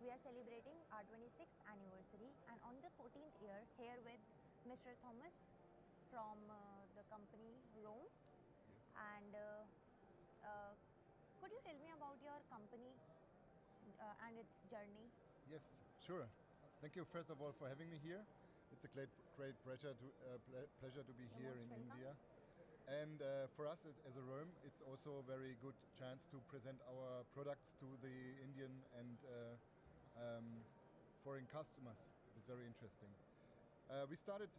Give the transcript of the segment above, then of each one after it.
we are celebrating our 26th anniversary, and on the 14th year, here with Mr. Thomas from the company Röhm. Yes. And could you tell me about your company and its journey? Yes, sure. Thank you first of all for having me here. It's a great pleasure to be here in India. And for us as a Röhm, it's also a very good chance to present our products to the Indian and foreign customers. It's very interesting. We started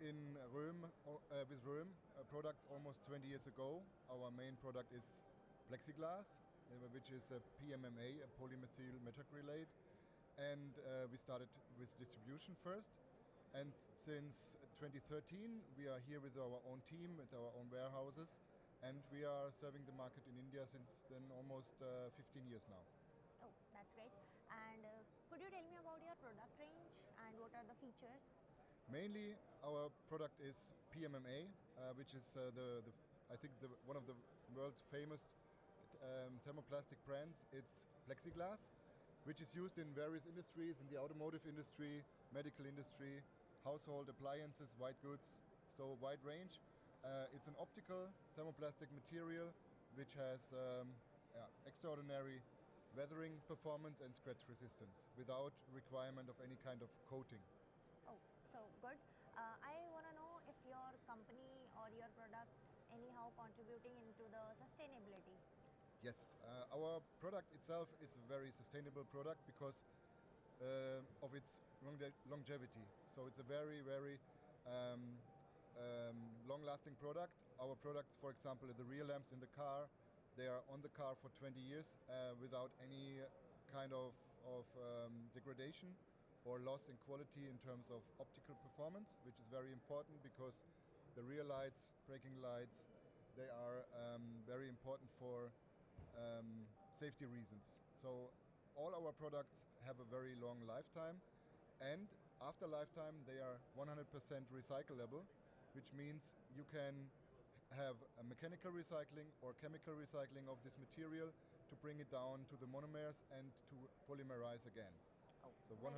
in Röhm, with Röhm products almost 20 years ago. Our main product is Plexiglas, which is a PMMA, a polymethyl methacrylate. And we started with distribution first. And since 2013, we are here with our own team, with our own warehouses, and we are serving the market in India since then almost 15 years now. Oh, that's great. And could you tell me about your product range and what are the features? Mainly, our product is PMMA, which is one of the world's famous thermoplastic brands. It's Plexiglas, which is used in various industries, in the automotive industry, medical industry, household appliances, white goods, so wide range. It's an optical thermoplastic material which has extraordinary weathering performance and scratch resistance without requirement of any kind of coating. Oh, so good. I want to know if your company or your product anyhow contributing into the sustainability. Yes, our product itself is a very sustainable product because of its longevity. So it's a very, very long-lasting product. Our products, for example, the rear lamps in the car, they are on the car for 20 years without any kind of degradation or loss in quality in terms of optical performance, which is very important because the rear lights, braking lights, they are very important for safety reasons. So all our products have a very long lifetime, and after lifetime they are 100% recyclable, which means you can have a mechanical recycling or chemical recycling of this material to bring it down to the monomers and to polymerize again. Oh, so 100%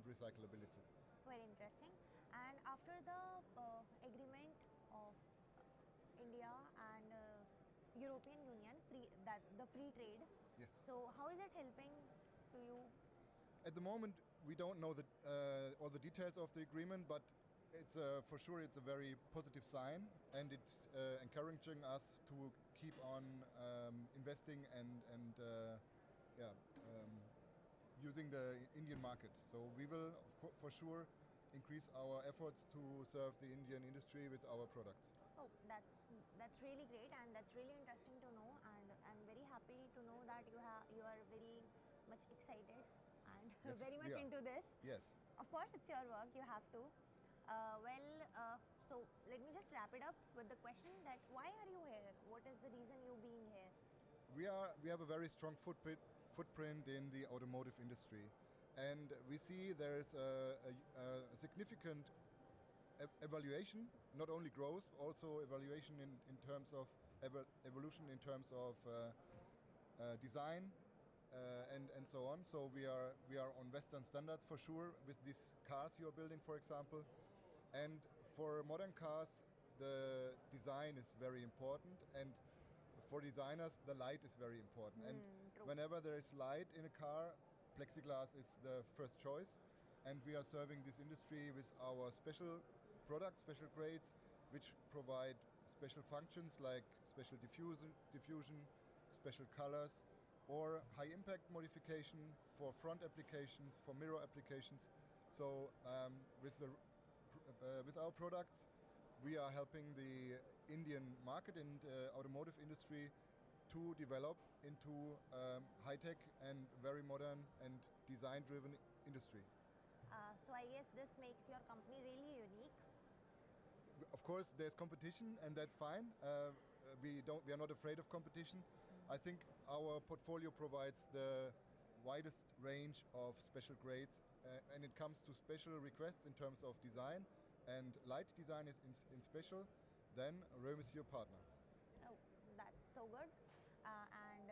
recyclability. Very interesting. And after the agreement of India and European Union, the free trade. Yes. So how is it helping to you? At the moment, we don't know all the details of the agreement, but it's for sure it's a very positive sign, and it's encouraging us to keep on investing and using the Indian market. So we will, for sure, increase our efforts to serve the Indian industry with our products. Oh, that's really great, and that's really interesting to know, and I'm very happy to know that you are very much excited and yes, very much into this. Yes. Of course, it's your work, you have to. So let me just wrap it up with the question that why are you here? What is the reason you being here? We have a very strong footprint in the automotive industry. And we see there is a significant evaluation, not only growth, also evaluation in terms of evolution, in terms of design and so on. So we are on Western standards for sure with these cars you're building, for example. And for modern cars, the design is very important, and for designers, the light is very important. And true. Whenever there is light in a car, Plexiglas is the first choice, and we are serving this industry with our special products, special grades, which provide special functions like special diffusion, special colors, or high impact modification for front applications, for mirror applications. So with our products, we are helping the Indian market and automotive industry to develop into high-tech and very modern and design-driven industry. So I guess this makes your company really unique. Of course, there's competition, and that's fine. We are not afraid of competition. I think our portfolio provides the widest range of special grades, and it comes to special requests in terms of design, and light design is in special. Then Röhm is your partner. Oh, that's so good. And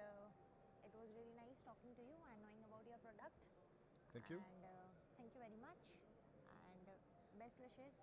it was really nice talking to you and knowing about your product. Thank you. And thank you very much. And best wishes